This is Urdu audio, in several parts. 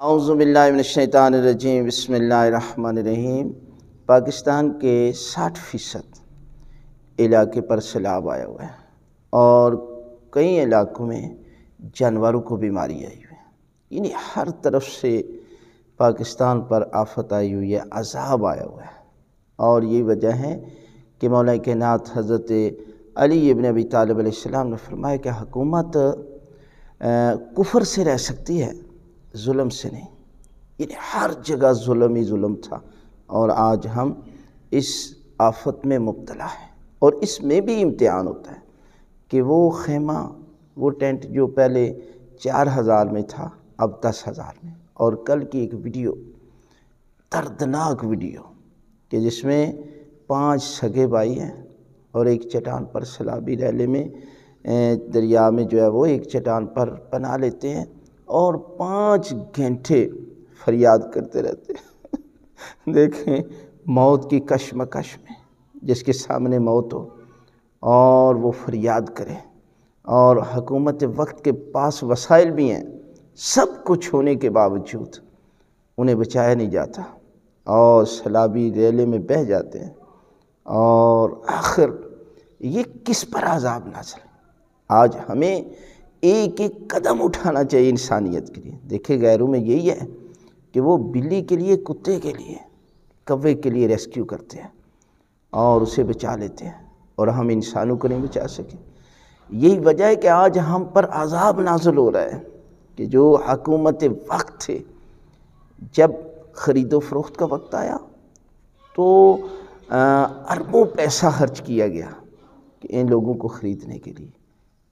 اعوذ باللہ من الشیطان الرجیم، بسم اللہ الرحمن الرحیم۔ پاکستان کے 60% علاقے پر سیلاب آیا ہوا ہے اور کئی علاقوں میں جانوروں کو بیماری آئی ہوئی ہے، یعنی ہر طرف سے پاکستان پر آفت آئی ہوئی ہے، عذاب آیا ہوا ہے۔ اور یہ وجہ ہے کہ مولا کائنات حضرت علی ابن ابی طالب علیہ السلام نے فرمایا کہ حکومت کفر سے رہ سکتی ہے، ظلم سے نہیں۔ یعنی ہر جگہ ظلم ہی ظلم تھا، اور آج ہم اس آفت میں مبتلا ہیں۔ اور اس میں بھی امتحان ہوتا ہے کہ وہ خیمہ، وہ ٹینٹ جو پہلے 4000 میں تھا اب 10,000 میں۔ اور کل کی ایک ویڈیو، دردناک ویڈیو، کہ جس میں 5 سگے بھائی ہیں اور ایک چٹان پر سیلابی ریلے میں دریا میں جو ہے وہ ایک چٹان پر پناہ لیتے ہیں اور 5 گھنٹے فریاد کرتے رہتے ہیں۔ دیکھیں موت کی کشمکش میں، جس کے سامنے موت ہو اور وہ فریاد کرے، اور حکومت وقت کے پاس وسائل بھی ہیں، سب کچھ ہونے کے باوجود انہیں بچایا نہیں جاتا اور سیلابی ریلے میں بہہ جاتے ہیں۔ اور آخر یہ کس پر عذاب نازل ہے؟ آج ہمیں ایک ایک قدم اٹھانا چاہیے انسانیت کے لیے۔ دیکھیں غیروں میں یہی ہے کہ وہ بلی کے لیے، کتے کے لیے، کوے کے لیے ریسکیو کرتے ہیں اور اسے بچا لیتے ہیں، اور ہم انسانوں کو نہیں بچا سکے۔ یہی وجہ ہے کہ آج ہم پر عذاب نازل ہو رہا ہے کہ جو حکومت وقت تھے، جب خرید و فروخت کا وقت آیا تو اربوں پیسہ خرچ کیا گیا کہ ان لوگوں کو خریدنے کے لیے،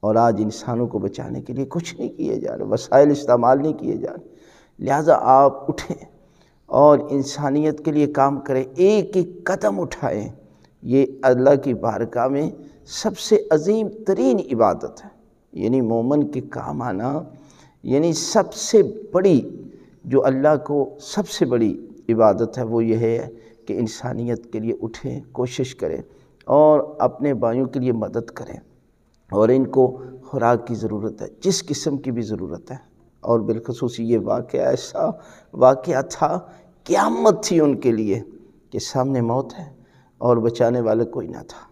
اور آج انسانوں کو بچانے کے لیے کچھ نہیں کیے جا رہے، وسائل استعمال نہیں کیے جا رہے۔ لہٰذا آپ اٹھیں اور انسانیت کے لیے کام کریں، ایک ایک قدم اٹھائیں۔ یہ اللہ کی بارگاہ میں سب سے عظیم ترین عبادت ہے، یعنی مومن کے کام آنا، یعنی سب سے بڑی جو اللہ کو سب سے بڑی عبادت ہے وہ یہ ہے کہ انسانیت کے لیے اٹھیں، کوشش کریں اور اپنے بھائیوں کے لیے مدد کریں۔ اور ان کو خوراک کی ضرورت ہے، جس قسم کی بھی ضرورت ہے، اور بالخصوص یہ واقعہ ایسا واقعہ تھا، قیامت تھی ان کے لیے کہ سامنے موت ہے اور بچانے والا کوئی نہ تھا۔